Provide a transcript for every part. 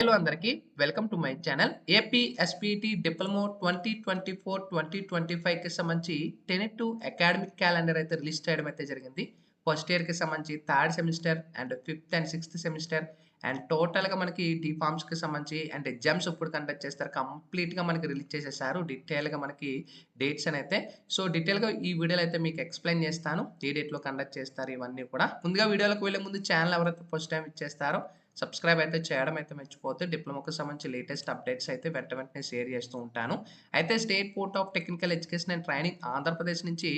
Hello అందరికీ welcome to my channel AP ఎస్పీటీ diploma 2024-2025కి సంబంధించి టెనెట్ అకాడమిక్ క్యాలెండర్ అయితే రిలీజ్ చేయడం అయితే జరిగింది. ఫస్ట్ ఇయర్కి సంబంధించి third semester and fifth and sixth semester and టోటల్గా మనకి డి ఫార్మ్స్కి సంబంధించి అండ్ ఎగ్జామ్స్ ఎప్పుడు కండక్ట్ చేస్తారు కంప్లీట్గా మనకి రిలీజ్ చేసేసారు. డీటెయిల్గా మనకి డేట్స్ అని అయితే సో డీటెయిల్గా ఈ వీడియోలో అయితే మీకు ఎక్స్ప్లెయిన్ చేస్తాను. ఏ డేట్లో కండక్ట్ చేస్తారు ఇవన్నీ కూడా. ముందుగా వీడియోలోకి వెళ్ళే ముందు ఛానల్ ఎవరైతే ఫస్ట్ టైం ఇచ్చేస్తారో సబ్స్క్రైబ్ అయితే చేయడం అయితే మర్చిపోతే డిప్లొమాకి సంబంధించి లేటెస్ట్ అప్డేట్స్ అయితే వెంటనే షేర్ చేస్తూ ఉంటాను. అయితే state board of technical education and training Andhra Pradesh నుంచి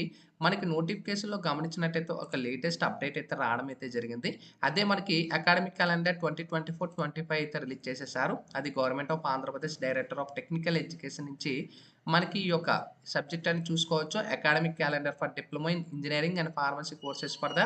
మనకి నోటిఫికేషన్లో గమనించినట్టయితే ఒక లేటెస్ట్ అప్డేట్ అయితే రావడం అయితే జరిగింది. అదే మనకి అకాడమిక్ క్యాలెండర్ 2024-25 అయితే రిలీజ్ చేసేసారు. అది government of Andhra Pradesh director of technical education నుంచి మనకి ఈ యొక్క సబ్జెక్ట్ అని చూసుకోవచ్చు. Academic calendar for diploma in engineering and pharmacy courses for the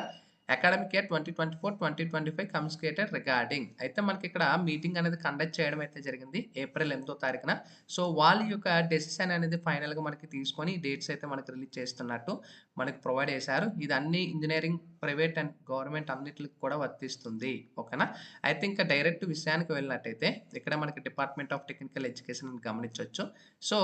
academic year 2024-2025 communicated regarding అయితే మనకి ఇక్కడ మీటింగ్ అనేది కండక్ట్ చేయడం అయితే జరిగింది ఏప్రిల్ 8వ తారీఖున. సో వాళ్ళ యొక్క డెసిషన్ అనేది ఫైనల్గా మనకి తీసుకొని డేట్స్ అయితే మనకి రిలీజ్ చేస్తున్నట్టు మనకి ప్రొవైడ్ చేశారు. ఇది అన్ని ఇంజనీరింగ్ ప్రైవేట్ అండ్ గవర్నమెంట్ అన్నిటికి కూడా వర్తిస్తుంది. ఓకేనా. అయితే ఇంకా డైరెక్ట్ విషయానికి వెళ్ళినట్టయితే ఇక్కడ మనకి డిపార్ట్మెంట్ ఆఫ్ టెక్నికల్ ఎడ్యుకేషన్ గమనించవచ్చు. So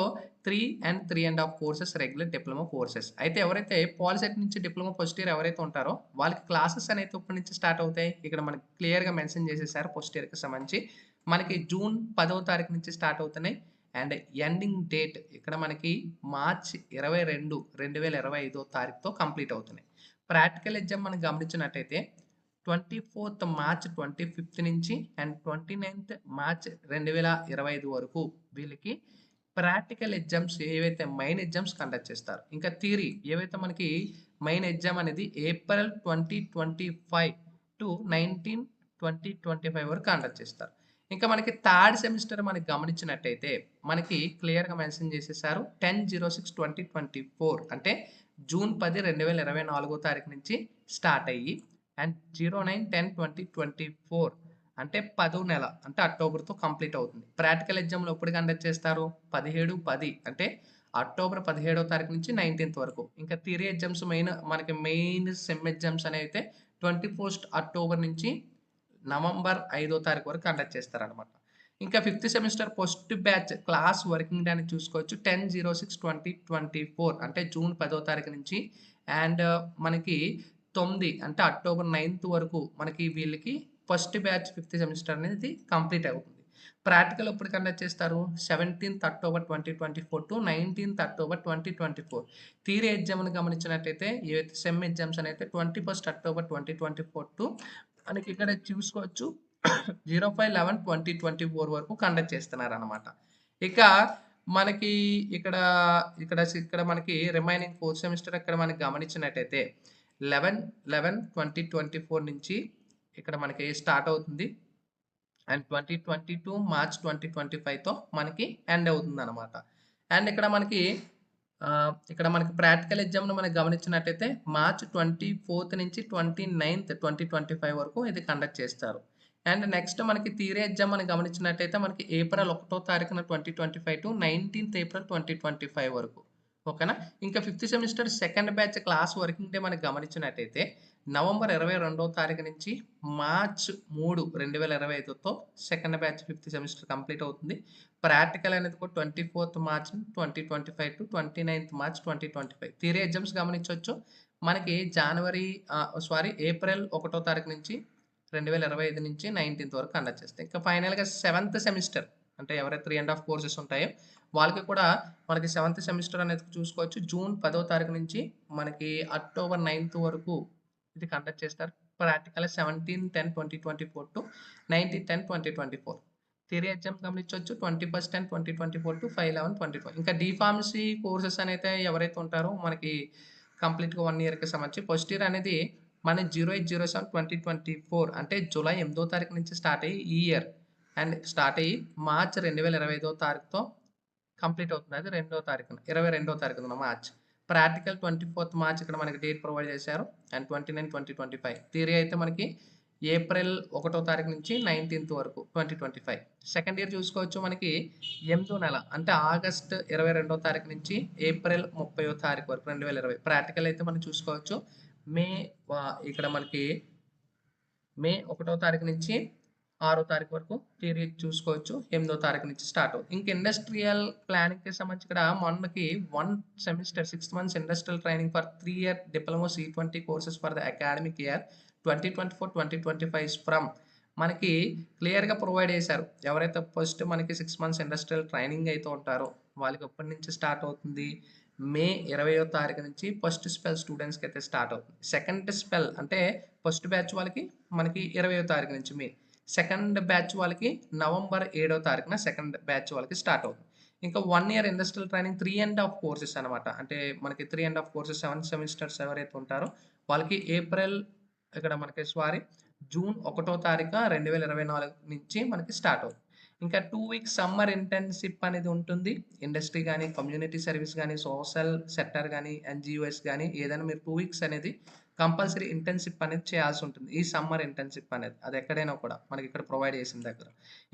3 and 3.5 courses regular diploma courses అయితే ఎవరైతే పాలిసెట్ నుంచి డిప్లొమా ఫస్ట్ ఇయర్ ఎవరైతే ఉంటారో వాళ్ళకి క్లాసెస్ అనేది ఇప్పటి నుంచి స్టార్ట్ అవుతాయి. ఇక్కడ మనకి క్లియర్గా మెన్షన్ చేసేసారు. ఫస్ట్ ఇయర్కి సంబంధించి మనకి జూన్ 10వ తారీఖు నుంచి స్టార్ట్ అవుతున్నాయి అండ్ ఎండింగ్ డేట్ ఇక్కడ మనకి మార్చ్ 22, 2025 తారీఖుతో కంప్లీట్ అవుతున్నాయి. ప్రాక్టికల్ ఎగ్జామ్ మనం గమనించినట్టయితే 24th మార్చ్ 25th నుంచి అండ్ 29th మార్చ్ 2025 వరకు వీళ్ళకి ప్రాక్టికల్ ఎగ్జామ్స్ ఏవైతే మెయిన్ ఎగ్జామ్స్ కండక్ట్ చేస్తారు. ఇంకా థియరీ ఏవైతే మనకి మెయిన్ ఎగ్జామ్ అనేది ఏప్రిల్ 2025 టు 19/2025 వరకు కండక్ట్ చేస్తారు. ఇంకా మనకి థర్డ్ సెమిస్టర్ మనకి గమనించినట్టయితే మనకి క్లియర్గా మెన్షన్ చేసేసారు 10/06/2024 అంటే జూన్ 10, 2024 తారీఖు నుంచి స్టార్ట్ అయ్యి అండ్ 09/10/2024 అంటే 10వ నెల అంటే అక్టోబర్‌తో కంప్లీట్ అవుతుంది. ప్రాక్టికల్ ఎగ్జామ్‌లు ఎప్పుడు కండక్ట్ చేస్తారు? 17/10 అంటే అక్టోబర్ 17వ తారీఖు నుంచి 19th వరకు. ఇంకా theory exams main sem exams అనేవైతే 21st అక్టోబర్ నుంచి నవంబర్ 5వ తారీఖు వరకు కండక్ట్ చేస్తారనమాట. ఇంకా fifth semester first batch class working day అని చూసుకోవచ్చు 10/06/2024 అంటే జూన్ 10వ తారీఖు నుంచి అండ్ మనకి 9 అంటే అక్టోబర్ 9th వరకు మనకి వీళ్ళకి ఫస్ట్ బ్యాచ్ ఫిఫ్త్ సెమిస్టర్ అనేది కంప్లీట్ అవుతుంది. ప్రాక్టికల్ ఎప్పుడు కండక్ట్ చేస్తారు? 17th October 2024 to 19th October 2024. Theory ఎగ్జామ్‌ని గమనించినట్టయితే ఏవైతే సెమ్ ఎగ్జామ్స్ అనేవి 21st అక్టోబర్ 2024 టు మనకి ఇక్కడ చూసుకోవచ్చు 05/11/2024 వరకు కండక్ట్ చేస్తున్నారనమాట. ఇక మనకి ఇక్కడ ఇక్కడ ఇక్కడ మనకి రిమైనింగ్ ఫోర్త్ సెమిస్టర్ ఇక్కడ మనకి గమనించినట్టయితే 11/11/2024 నుంచి ఇక్కడ మనకి స్టార్ట్ అవుతుంది అండ్ 2022 మార్చ్ 2025తో మనకి ఎండ్ అవుతుందనమాట. అండ్ ఇక్కడ మనకి ప్రాక్టికల్ ఎగ్జామ్‌ని మనం గమనించినట్టయితే మార్చ్ 24th నుంచి 29th 2025 వరకు ఇది కండక్ట్ చేస్తారు. అండ్ నెక్స్ట్ మనకి థియరీ ఎగ్జామ్ మనం గమనించినట్టయితే మనకి ఏప్రిల్ 1వ తారీఖున 2025 టు 19th ఏప్రిల్ 2025 వరకు. ఓకేనా. ఇంకా fifth semester second batch class working day మనం గమనించినట్టయితే నవంబర్ 22వ తారీఖు నుంచి మార్చ్ 3, 2025తో second batch fifth semester complete అవుతుంది. ప్రాక్టికల్ అనేది కూడా 24th March 2025 to 29th March 2025. Theory exams గమనించవచ్చు మనకి ఏప్రిల్ 1వ తారీఖు నుంచి 2025 నుంచి 19th వరకు కండక్ట్ చేస్తాయి. ఇంకా ఫైనల్గా సెవెంత్ సెమిస్టర్ అంటే ఎవరైతే 3.5 కోర్సెస్ ఉంటాయో వాళ్ళకి కూడా మనకి సెవెంత్ సెమిస్టర్ అనేది చూసుకోవచ్చు జూన్ 10వ తారీఖు నుంచి మనకి అక్టోబర్ 9th వరకు ఇది కండక్ట్ చేస్తారు. Practical 17/10/2024 to 19/10/2024. థియరీ ఎగ్జామ్ గమనించవచ్చు 21st and 2024 టు 5/11/2024. ఇంకా డి ఫార్మసీ కోర్సెస్ అనేది ఎవరైతే ఉంటారో మనకి కంప్లీట్‌గా 1 ఇయర్‌కి సంబంధించి ఫస్ట్ ఇయర్ అనేది మన 08/07/2024 అంటే జూలై 8వ తారీఖు నుంచి స్టార్ట్ అయ్యి ఈ ఇయర్ అండ్ స్టార్ట్ అయ్యి మార్చ్ 2025వ తారీఖుతో కంప్లీట్ అవుతుంది. అది 22వ తారీఖున మార్చ్. ప్రాక్టికల్ 24th మార్చ్ ఇక్కడ మనకి డేట్ ప్రొవైడ్ చేశారు అండ్ 29/2025. థియరీ అయితే మనకి ఏప్రిల్ 1వ తారీఖు నుంచి 19th వరకు 2025. సెకండ్ ఇయర్ చూసుకోవచ్చు మనకి 8వ నెల అంటే ఆగస్ట్ 22వ తారీఖు నుంచి ఏప్రిల్ 30వ తారీఖు వరకు 2020. ప్రాక్టికల్ అయితే మనం చూసుకోవచ్చు ఇక్కడ మనకి మే 1వ తారీఖు నుంచి 6వ తారీఖు వరకు థియరీ చూసుకోవచ్చు. 8వ తారీఖు నుంచి స్టార్ట్ అవుతుంది. ఇంక ఇండస్ట్రియల్ ప్లానింగ్‌కి సంబంధించి ఇక్కడ మనకి 1 semester 6 months industrial training for 3 year diploma C20 courses for the academic year 2024-2025 from మనకి క్లియర్‌గా ప్రొవైడ్ చేశారు. ఎవరైతే ఫస్ట్ మనకి 6 మంత్స్ ఇండస్ట్రియల్ ట్రైనింగ్ అయితే ఉంటారో వాళ్ళకి ఎప్పటి నుంచి స్టార్ట్ అవుతుంది? మే 20వ తారీఖు నుంచి ఫస్ట్ స్పెల్ స్టూడెంట్స్‌కి అయితే స్టార్ట్ అవుతుంది. సెకండ్ స్పెల్ అంటే ఫస్ట్ బ్యాచ్ వాళ్ళకి మనకి 20వ తారీఖు నుంచి మే. సెకండ్ బ్యాచ్ వాళ్ళకి నవంబర్ 7వ తారీఖున సెకండ్ బ్యాచ్ వాళ్ళకి స్టార్ట్ అవుతుంది. ఇంకా 1 ఇయర్ ఇండస్ట్రియల్ ట్రైనింగ్ 3 ½ కోర్సెస్ అనమాట. అంటే మనకి 3 ½ కోర్సెస్ 7 సెమిస్టర్స్ ఎవరైతే ఉంటారో వాళ్ళకి ఇక్కడ మనకి జూన్ 1వ తారీఖు 2024 నుంచి మనకి స్టార్ట్ అవుతుంది. ఇంకా 2 వీక్స్ సమ్మర్ ఇంటర్న్‌షిప్ అనేది ఉంటుంది. ఇండస్ట్రీ గాని, కమ్యూనిటీ సర్వీస్ గాని, సోషల్ సెక్టార్ గాని, ఎన్‌జీఓస్ గాని ఏదైనా మీరు 2 వీక్స్ అనేది కంపల్సరీ ఇంటర్న్‌షిప్ అనేది చేయాల్సి ఉంటుంది. ఈ సమ్మర్ ఇంటర్న్‌షిప్ అనేది. అది ఎక్కడైనా కూడా మనకి ఇక్కడ ప్రొవైడ్ చేసిన దగ్గర.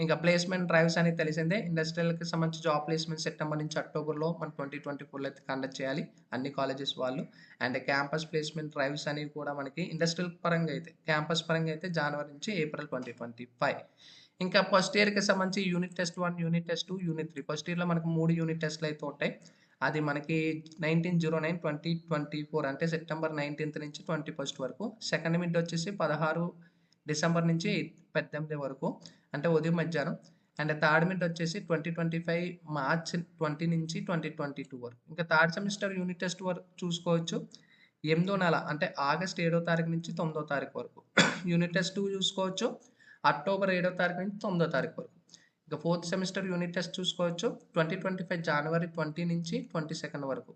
ఇంకా ప్లేస్‌మెంట్ డ్రైవ్స్ అనేది తెలిసిందే. ఇండస్ట్రియల్‌కి సంబంధించి జాబ్ ప్లేస్‌మెంట్ సెప్టెంబర్ నుంచి అక్టోబర్‌లో మన 2024లో అయితే కండక్ట్ చేయాలి అన్ని కాలేజెస్ వాళ్ళు. అండ్ క్యాంపస్ ప్లేస్‌మెంట్ డ్రైవ్స్ అనేవి కూడా మనకి ఇండస్ట్రియల్ పరంగా అయితే, క్యాంపస్ పరంగా అయితే జనవరి నుంచి ఏప్రిల్ 2025. ఇంకా ఫస్ట్ ఇయర్‌కి సంబంధించి unit test 1, unit test 2, unit 3. First ఇయర్‌లో మనకు 3 యూనిట్ టెస్ట్‌లు అయితే ఉంటాయి. అది మనకి 19/09/2024 అంటే సెప్టెంబర్ 19th నుంచి 21st వరకు. సెకండ్ మిడ్ వచ్చేసి 16 డిసెంబర్ నుంచి 18 వరకు అంటే ఉదయం మధ్యాహ్నం. అండ్ థర్డ్ మిడ్ వచ్చేసి 2025 మార్చ్ 20 నుంచి 2022 వరకు. ఇంకా థర్డ్ సెమిస్టర్ యూనిట్ టెస్ట్ వరకు చూసుకోవచ్చు. 8వ నెల అంటే ఆగస్ట్ 7వ తారీఖు నుంచి 9వ తారీఖు వరకు. యూనిట్ టెస్ట్ 2 చూసుకోవచ్చు. అక్టోబర్ 7వ తారీఖు నుంచి 9వ తారీఖు వరకు. ఇక ఫోర్త్ సెమిస్టర్ యూనిట్ టెస్ట్ చూసుకోవచ్చు. 2025 జనవరి 20 నుంచి 22 వరకు.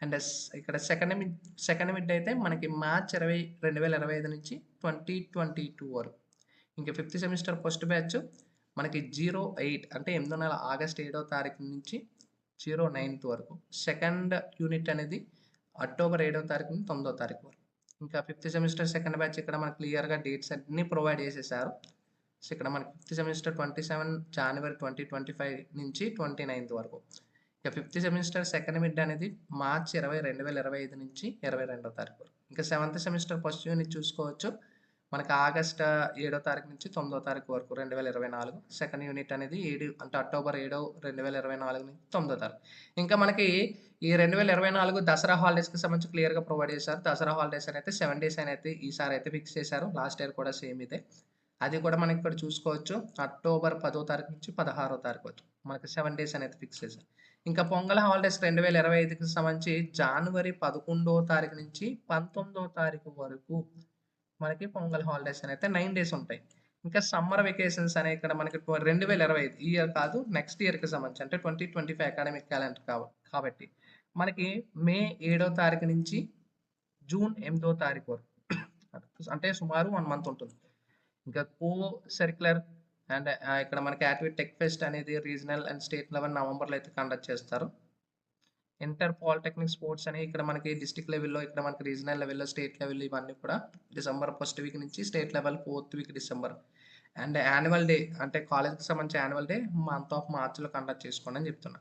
అండ్ ఇక్కడ సెకండ్ మిడ్ అయితే మనకి మార్చ్ 20, 2025 నుంచి 2022 వరకు. ఇంకా ఫిఫ్త్ సెమిస్టర్ ఫస్ట్ బ్యాచ్ మనకి 08 అంటే 8వ నెల ఆగస్ట్ 7వ తారీఖు నుంచి 09th వరకు. సెకండ్ యూనిట్ అనేది అక్టోబర్ 7వ తారీఖు నుంచి 9వ తారీఖు వరకు. ఇంకా ఫిఫ్త్ సెమిస్టర్ సెకండ్ బ్యాచ్ ఇక్కడ మనకు క్లియర్‌గా డేట్స్ అన్నీ ప్రొవైడ్ చేసేసారు. సో ఇక్కడ మనకి ఫిఫ్త్ సెమిస్టర్ 27 జనవరి 2025 నుంచి 29th వరకు. ఇక ఫిఫ్త్ సెమిస్టర్ సెకండ్ మిడ్ అనేది మార్చ్ 20, 2025 నుంచి 22వ తారీఖు వరకు. ఇంకా సెవెంత్ సెమిస్టర్ ఫస్ట్ యూనిట్ చూసుకోవచ్చు. మనకి ఆగస్ట్ 7వ తారీఖు నుంచి 9వ తారీఖు వరకు 2024. సెకండ్ యూనిట్ అనేది అంటే అక్టోబర్ 7, 2024 నుంచి 9వ తారీఖు. ఇంకా మనకి ఈ 2024 దసరా హాలిడేస్‌కి సంబంధించి క్లియర్‌గా ప్రొవైడ్ చేశారు. దసరా హాలిడేస్ అయితే 7 డేస్ అయితే ఈసారి అయితే ఫిక్స్ చేశారు. లాస్ట్ ఇయర్ కూడా సేమ్ ఇదే. అది కూడా మనకి ఇక్కడ చూసుకోవచ్చు. అక్టోబర్ 10వ తారీఖు నుంచి 16వ తారీఖు వరకు మనకి 7 డేస్ అనేది ఫిక్స్ చేశారు. ఇంకా పొంగల్ హాలిడేస్ 2025కి సంబంధించి జనవరి 11వ తారీఖు నుంచి 19వ తారీఖు వరకు మనకి పొంగల్ హాలిడేస్ అయితే 9 డేస్ ఉంటాయి. ఇంకా సమ్మర్ వెకేషన్స్ అనేవి ఇక్కడ మనకి 2025 ఈ ఇయర్ కాదు నెక్స్ట్ ఇయర్‌కి సంబంధించి అంటే 2025 అకాడమిక్ క్యాలెండర్ కాబట్టి మనకి మే 7వ తారీఖు నుంచి జూన్ 8వ తారీఖు వరకు అంటే సుమారు 1 మంత్ ఉంటుంది. ఇంకా సర్క్యులర్ అండ్ ఇక్కడ మనకి యాక్టివేట్ టెక్ ఫెస్ట్ అనేది రీజనల్ అండ్ స్టేట్ లెవెల్ నవంబర్లో అయితే కండక్ట్ చేస్తారు. ఇంటర్ పాలిటెక్నిక్ స్పోర్ట్స్ అని ఇక్కడ మనకి డిస్ట్రిక్ట్ లెవెల్‌లో, ఇక్కడ మనకి రీజనల్ లెవెల్‌లో, స్టేట్ లెవెల్ ఇవన్నీ కూడా డిసెంబర్ ఫస్ట్ వీక్ నుంచి state level 4th week December. And annual day అంటే కాలేజ్‌కి సంబంధించి యాన్యువల్ డే మంత్ ఆఫ్ మార్చ్‌లో కండక్ట్ చేసుకోండి అని చెప్తున్నా.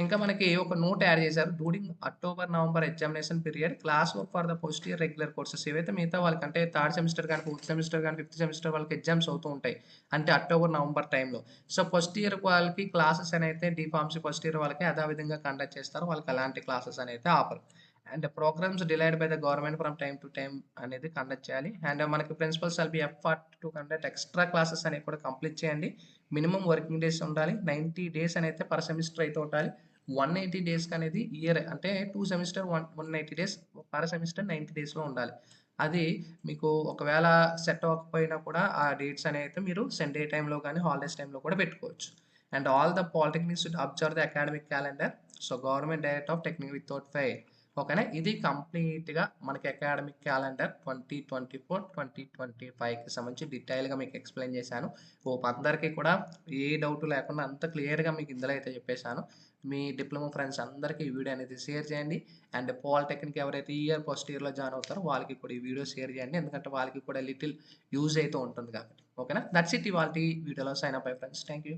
ఇంకా మనకి ఒక నోట్ యాడ్ చేశారు. During October, November examination period class work for the first year regular courses ఏవైతే మిగతా వాళ్ళకి అంటే థర్డ్ సెమిస్టర్ కానీ, ఫోర్త్ సెమిస్టర్ కానీ, ఫిఫ్త్ సెమిస్టర్ వాళ్ళకి ఎగ్జామ్స్ అవుతూ ఉంటాయి. అంటే అక్టోబర్, నవంబర్ టైంలో. సో ఫస్ట్ ఇయర్ వాళ్ళకి క్లాసెస్ అయితే డీఫార్మసీ ఫస్ట్ ఇయర్ వాళ్ళకి అదేవిధంగా కండక్ట్ చేస్తారు. వాళ్ళకి అలాంటి క్లాసెస్ అయితే ఆపరు. And programmes delayed by the government from time to time అనేది కండక్ట్ చేయాలి. అండ్ మనకి principals shall be effort to conduct extra classes అనేవి కూడా కంప్లీట్ చేయండి. మినిమం వర్కింగ్ డేస్ ఉండాలి. 90 డేస్ అయితే పర్ సెమిస్టర్ అయితే ఉండాలి. 180 డేస్‌కి అనేది ఇయర్ అంటే 2 సెమిస్టర్ 180 డేస్ పర్ సెమిస్టర్ 90 డేస్‌లో ఉండాలి. అది మీకు ఒకవేళ సెట్ అవ్వకపోయినా కూడా ఆ డేట్స్ అనేవి అయితే మీరు సండే టైంలో కానీ, హాలిడేస్ టైంలో కూడా పెట్టుకోవచ్చు. And all the polytechnics should observe the academic calendar. So government direct off technique without fail. ఓకేనా? ఇది కంప్లీట్‌గా మనకి అకాడమిక్ క్యాలెండర్ 2024, 2025కి సంబంధించి డీటెయిల్‌గా మీకు ఎక్స్‌ప్లెయిన్ చేశాను. హోప్ అందరికీ కూడా ఏ డౌట్ లేకుండా అంత క్లియర్‌గా మీకు ఇందులో అయితే చెప్పేసాను. మీ డిప్లొమా ఫ్రెండ్స్ అందరికీ ఈ వీడియో అనేది షేర్ చేయండి. అండ్ పాలిటెక్నిక్ ఎవరైతే ఈ ఇయర్ ఫస్ట్ ఇయర్‌లో జాయిన్ అవుతారో వాళ్ళకి కూడా ఈ వీడియో షేర్ చేయండి. ఎందుకంటే వాళ్ళకి కూడా లిటిల్ యూజ్ అయితే ఉంటుంది కాబట్టి. ఓకేనా? దట్స్ ఇట్ ఇవాల్టి వీడియోలో. Sign up bye friends. Thank you.